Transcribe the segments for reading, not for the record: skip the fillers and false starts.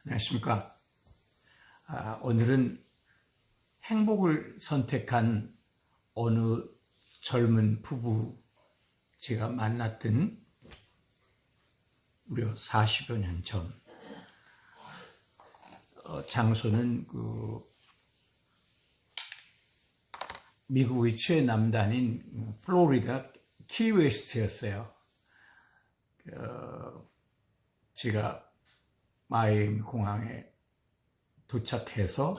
안녕하십니까. 오늘은 행복을 선택한 어느 젊은 부부 제가 만났던 무려 40여 년 전, 장소는 미국의 최남단인 플로리다 키웨스트였어요. 제가 마이애미 공항에 도착해서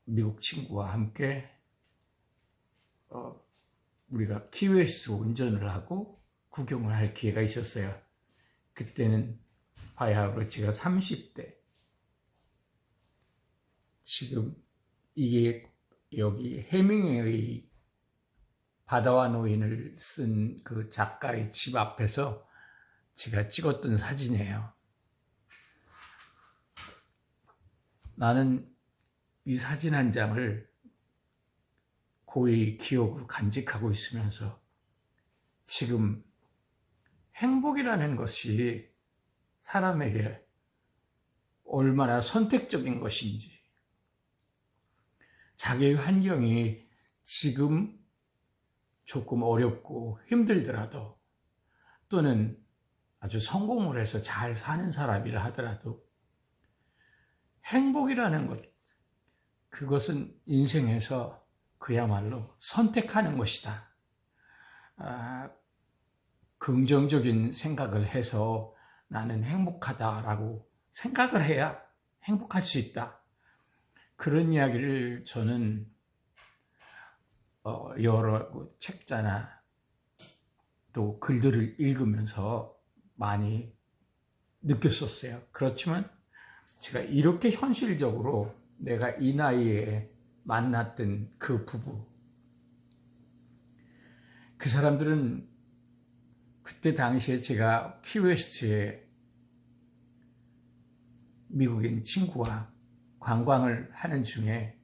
미국 친구와 함께 우리가 키웨스트 운전을 하고 구경을 할 기회가 있었어요. 그때는 바야흐로 제가 30대. 지금 이게 여기 해밍웨이 바다와 노인을 쓴 그 작가의 집 앞에서 제가 찍었던 사진이에요. 나는 이 사진 한 장을 고이 기억으로 간직하고 있으면서 지금 행복이라는 것이 사람에게 얼마나 선택적인 것인지, 자기의 환경이 지금 조금 어렵고 힘들더라도, 또는 아주 성공을 해서 잘 사는 사람이라 하더라도 행복이라는 것, 그것은 인생에서 그야말로 선택하는 것이다. 긍정적인 생각을 해서 나는 행복하다라고 생각을 해야 행복할 수 있다. 그런 이야기를 저는 여러 책자나 또 글들을 읽으면서 많이 느꼈었어요. 그렇지만 제가 이렇게 현실적으로 내가 이 나이에 만났던 그 부부, 그 사람들은 그때 당시에 제가 키웨스트에 미국인 친구와 관광을 하는 중에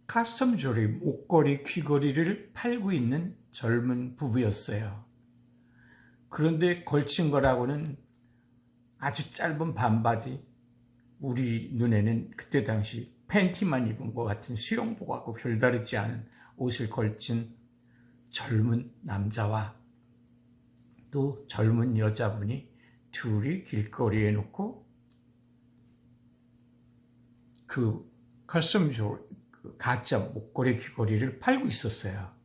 카스텀 조리, 목걸이, 귀걸이를 팔고 있는 젊은 부부였어요. 그런데 걸친 거라고는 아주 짧은 반바지, 우리 눈에는 그때 당시 팬티만 입은 것 같은 수영복하고 별다르지 않은 옷을 걸친 젊은 남자와 또 젊은 여자분이 둘이 길거리에 놓고 그 커스텀 조리, 가짜 목걸이 귀걸이를 팔고 있었어요.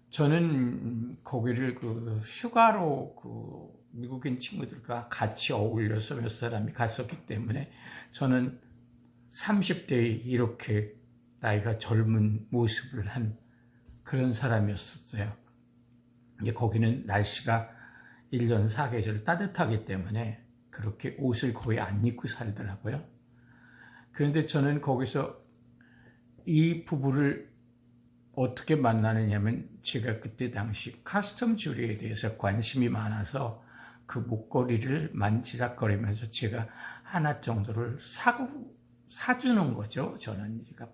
저는 거기를 휴가로 미국인 친구들과 같이 어울려서 몇 사람이 갔었기 때문에 저는 30대에 이렇게 나이가 젊은 모습을 한 그런 사람이었어요. 이제 거기는 날씨가 1년 4계절 따뜻하기 때문에 그렇게 옷을 거의 안 입고 살더라고요. 그런데 저는 거기서 이 부부를 어떻게 만나느냐면, 제가 그때 당시 카스텀 주리에 대해서 관심이 많아서 그 목걸이를 만지작거리면서 제가 하나 정도를 사주는 거죠. 저는 제가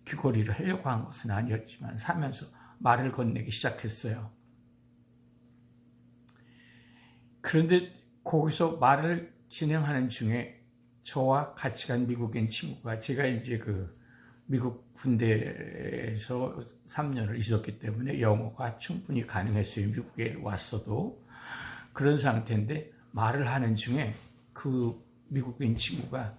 귀걸이를 하려고 한 것은 아니었지만 사면서 말을 건네기 시작했어요. 그런데 거기서 말을 진행하는 중에 저와 같이 간 미국인 친구가, 제가 이제 미국 군대에서 3년을 있었기 때문에 영어가 충분히 가능했어요. 미국에 왔어도. 그런 상태인데 말을 하는 중에 그 미국인 친구가,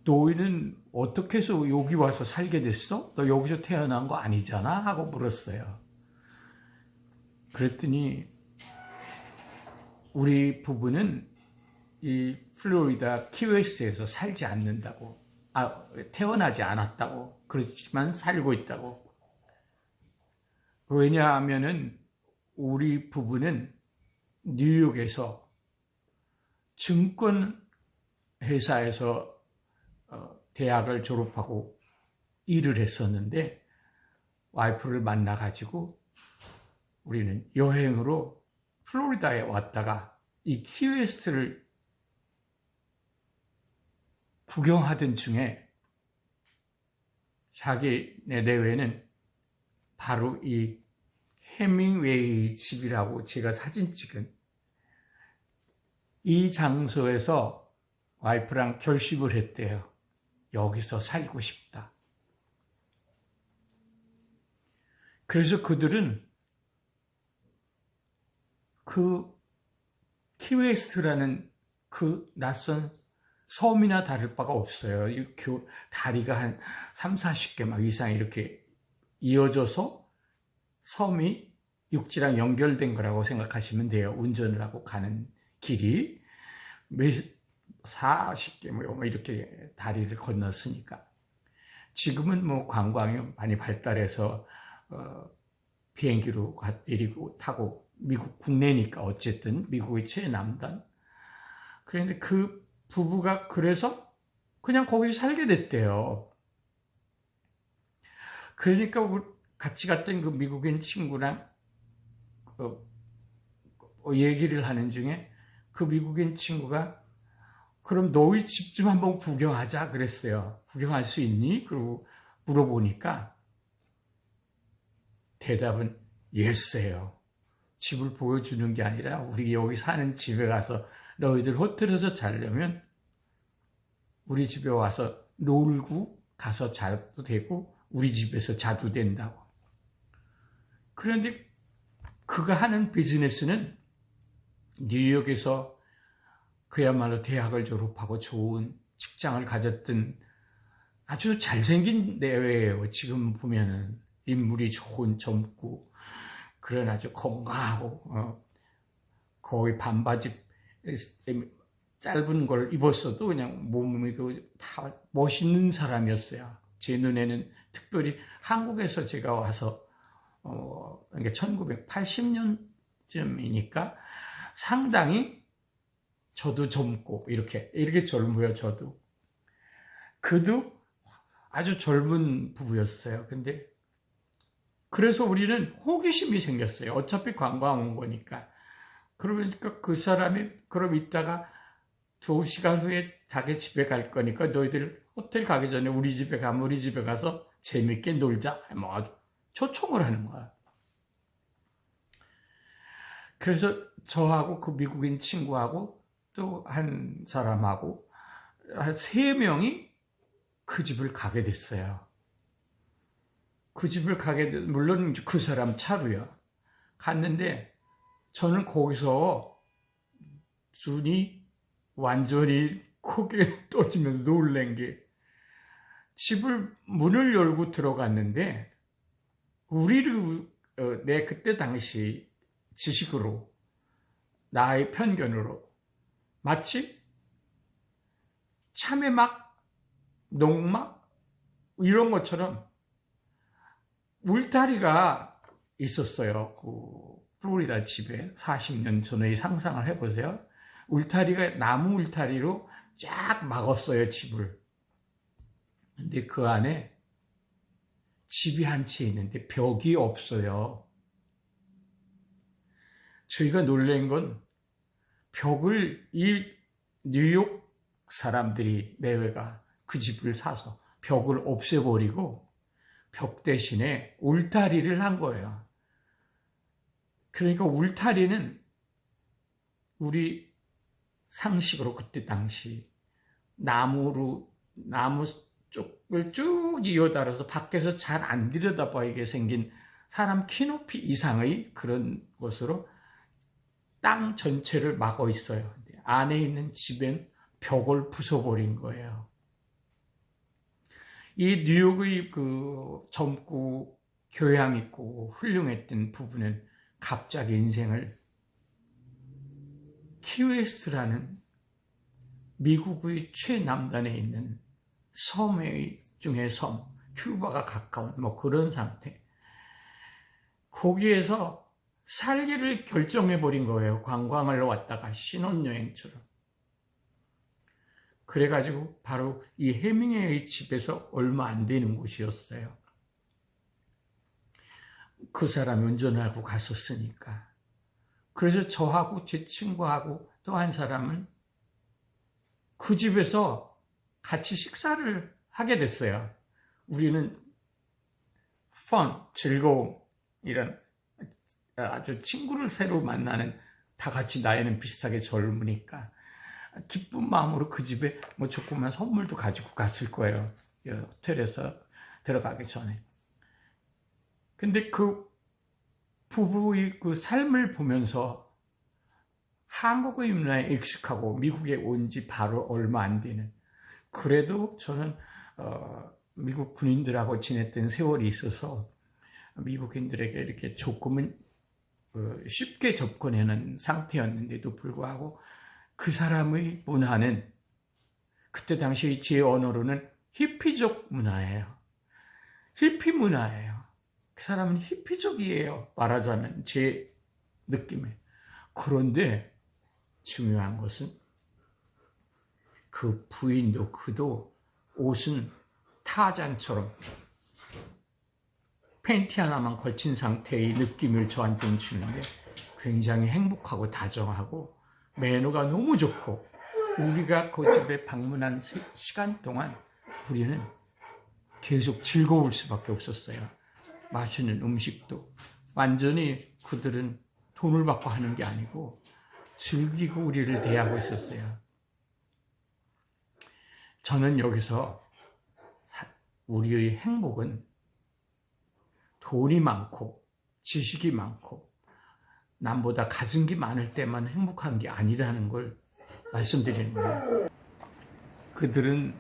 너희는 어떻게 해서 여기 와서 살게 됐어? 너 여기서 태어난 거 아니잖아? 하고 물었어요. 그랬더니 우리 부부는 이 플로리다 키웨스트에서 살지 않는다고, 태어나지 않았다고, 그렇지만 살고 있다고. 왜냐하면은 우리 부부는 뉴욕에서 증권 회사에서 대학을 졸업하고 일을 했었는데, 와이프를 만나가지고 우리는 여행으로 플로리다에 왔다가 이 키웨스트를 구경하던 중에 자기네 내외는 바로 이 해밍웨이 집이라고 제가 사진 찍은 이 장소에서 와이프랑 결심을 했대요. 여기서 살고 싶다. 그래서 그들은 그 키웨스트라는 그 낯선 섬이나 다를 바가 없어요. 다리가 한 3, 40개 막 이상 이렇게 이어져서 섬이 육지랑 연결된 거라고 생각하시면 돼요. 운전을 하고 가는 길이 40개 뭐 이렇게 다리를 건넜으니까. 지금은 뭐 관광이 많이 발달해서 비행기로 내리고 타고 미국 국내니까 어쨌든 미국의 최남단. 그런데 그 부부가 그래서 그냥 거기 살게 됐대요. 그러니까 같이 갔던 그 미국인 친구랑 얘기를 하는 중에 그 미국인 친구가 그럼 너희 집 좀 한번 구경하자 그랬어요. 구경할 수 있니? 그러고 물어보니까 대답은 예스예요. 집을 보여주는 게 아니라 우리 여기 사는 집에 가서 너희들 호텔에서 자려면 우리 집에 와서 놀고 가서 자도 되고 우리 집에서 자도 된다고. 그런데 그가 하는 비즈니스는 뉴욕에서 그야말로 대학을 졸업하고 좋은 직장을 가졌던 아주 잘생긴 내외예요. 지금 보면은 인물이 좋은, 젊고 그런 아주 건강하고 거의 반바지 짧은 걸 입었어도 그냥 몸이 다 멋있는 사람이었어요. 제 눈에는 특별히 한국에서 제가 와서 그러니까 1980년쯤이니까 상당히 저도 젊고 이렇게 젊어요. 저도. 그도 아주 젊은 부부였어요. 근데 그래서 우리는 호기심이 생겼어요. 어차피 관광 온 거니까. 그러니까 그 사람이 그럼 이따가 2시간 후에 자기 집에 갈 거니까 너희들 호텔 가기 전에 우리 집에 가서 재밌게 놀자. 뭐 아주 초청을 하는 거야. 그래서 저하고 그 미국인 친구하고 또 한 사람하고 한 3명이 그 집을 가게 됐어요. 그 집을 물론 그 사람 차로요. 갔는데 저는 거기서 눈이 완전히 크게 떠지면서 놀란 게 집을 문을 열고 들어갔는데 내 그때 당시 지식으로 나의 편견으로 마치 참외막, 농막 이런 것처럼 울타리가 있었어요. 그 플로리다 집에 40년 전의 상상을 해보세요. 나무 울타리로 쫙 막았어요, 집을. 근데 그 안에 집이 한 채 있는데 벽이 없어요. 저희가 놀란 건 이 뉴욕 사람들이 내외가 그 집을 사서 벽을 없애버리고 벽 대신에 울타리를 한 거예요. 그러니까 울타리는 우리 상식으로 그때 당시 나무 쪽을 쭉 이어달아서 밖에서 잘 안 들여다보이게 생긴 사람 키높이 이상의 그런 것으로 땅 전체를 막고 있어요. 안에 있는 집엔 벽을 부숴버린 거예요. 이 뉴욕의 그 젊고 교양 있고 훌륭했던 부부는 갑자기 인생을 키웨스트라는 미국의 최남단에 있는 섬 중에 섬, 큐바가 가까운 뭐 그런 상태. 거기에서 살기를 결정해버린 거예요. 관광을 왔다가 신혼여행처럼. 그래가지고 바로 이 해밍웨이 집에서 얼마 안 되는 곳이었어요. 그 사람이 운전하고 갔었으니까. 그래서 저하고 제 친구하고 또 한 사람은 그 집에서 같이 식사를 하게 됐어요. 우리는 즐거움, 이런 아주 친구를 새로 만나는 다 같이 나이는 비슷하게 젊으니까 기쁜 마음으로 그 집에 뭐 조그만 선물도 가지고 갔을 거예요. 호텔에서 들어가기 전에. 근데 그 부부의 그 삶을 보면서 한국의 문화에 익숙하고 미국에 온 지 바로 얼마 안 되는, 그래도 저는 미국 군인들하고 지냈던 세월이 있어서 미국인들에게 이렇게 조금은 쉽게 접근하는 상태였는데도 불구하고 그 사람의 문화는 그때 당시 제 언어로는 히피족 문화예요. 히피 문화예요. 그 사람은 히피족이에요. 말하자면 제 느낌에. 그런데 중요한 것은 그 부인도 그도 옷은 타잔처럼 팬티 하나만 걸친 상태의 느낌을 저한테는 주는데 굉장히 행복하고 다정하고 매너가 너무 좋고, 우리가 그 집에 방문한 시간 동안 우리는 계속 즐거울 수밖에 없었어요. 맛있는 음식도 완전히 그들은 돈을 받고 하는 게 아니고 즐기고 우리를 대하고 있었어요. 저는 여기서 우리의 행복은 돈이 많고 지식이 많고 남보다 가진 게 많을 때만 행복한 게 아니라는 걸 말씀드리는 거예요. 그들은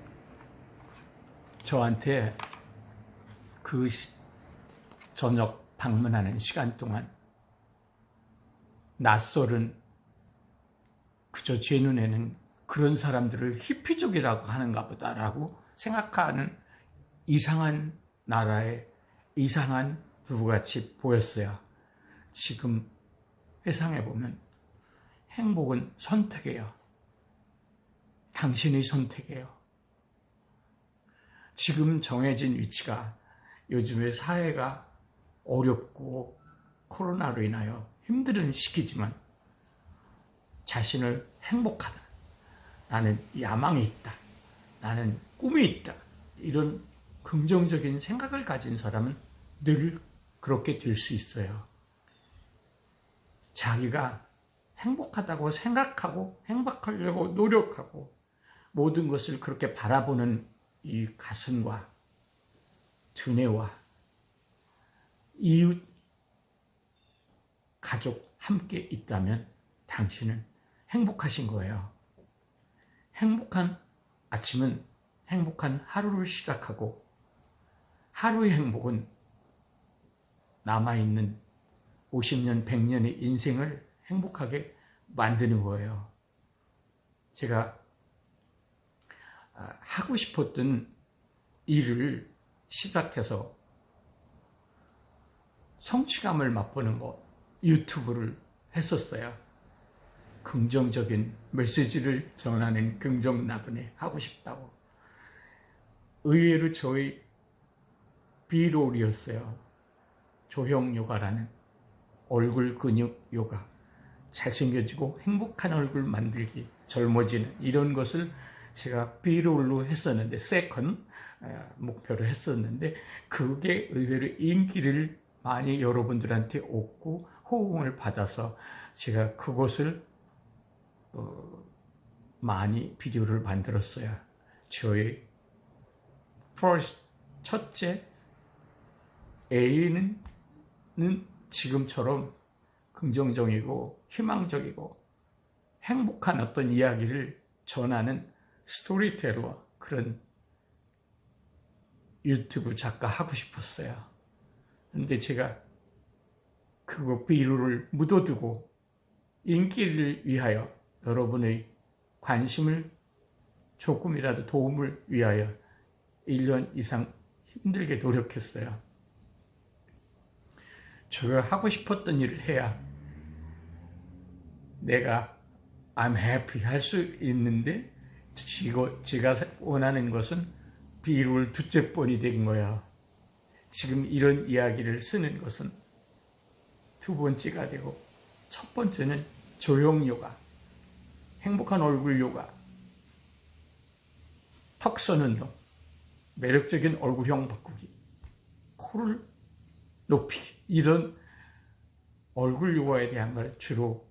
저한테 그 저녁 방문하는 시간 동안 낯설은, 그저 제 눈에는 그런 사람들을 히피족이라고 하는가 보다라고 생각하는 이상한 나라의 이상한 부부같이 보였어요. 지금 회상해 보면 행복은 선택이에요. 당신의 선택이에요. 지금 정해진 위치가, 요즘에 사회가 어렵고 코로나로 인하여 힘든 시기지만 자신을 행복하다, 나는 야망이 있다, 나는 꿈이 있다, 이런 긍정적인 생각을 가진 사람은 늘 그렇게 될 수 있어요. 자기가 행복하다고 생각하고 행복하려고 노력하고 모든 것을 그렇게 바라보는 이 가슴과 두뇌와 이웃, 가족 함께 있다면 당신은 행복하신 거예요. 행복한 아침은 행복한 하루를 시작하고, 하루의 행복은 남아있는 50년, 100년의 인생을 행복하게 만드는 거예요. 제가 하고 싶었던 일을 시작해서 성취감을 맛보는 것, 유튜브를 했었어요. 긍정적인 메시지를 전하는 긍정나그네 하고 싶다고. 의외로 저의 비롤이었어요. 조형 요가라는 얼굴 근육 요가, 잘생겨지고 행복한 얼굴 만들기, 젊어지는 이런 것을 제가 비롤로 했었는데, 세컨 목표로 했었는데, 그게 의외로 인기를 많이 여러분들한테 얻고 호응을 받아서 제가 그것을 많이 비디오를 만들었어요. 저의 첫째 A는 지금처럼 긍정적이고 희망적이고 행복한 어떤 이야기를 전하는 스토리텔러, 그런 유튜브 작가 하고 싶었어요. 근데 제가 그거 비루를 묻어두고 인기를 위하여, 여러분의 관심을 조금이라도 도움을 위하여 1년 이상 힘들게 노력했어요. 제가 하고 싶었던 일을 해야 내가 I'm happy 할 수 있는데, 제가 원하는 것은 비룰 둘째 번이 된 거야. 지금 이런 이야기를 쓰는 것은 두 번째가 되고, 첫 번째는 조형 요가, 행복한 얼굴 요가, 턱 서는 운동, 매력적인 얼굴형 바꾸기, 코를 높이기, 이런 얼굴 요가에 대한 걸 주로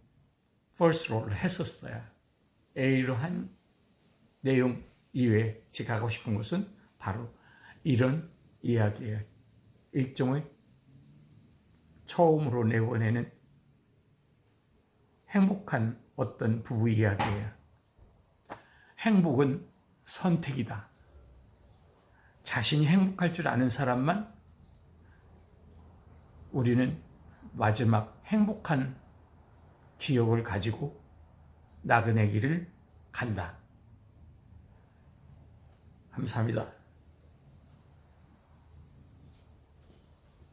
퍼스트 롤을 했었어요. 이러한 내용 이외에 제가 하고 싶은 것은 바로 이런 이야기예요. 일종의 처음으로 내보내는 행복한 어떤 부부 이야기예요. 행복은 선택이다. 자신이 행복할 줄 아는 사람만 우리는 마지막 행복한 기억을 가지고 나그네 길을 간다. 감사합니다.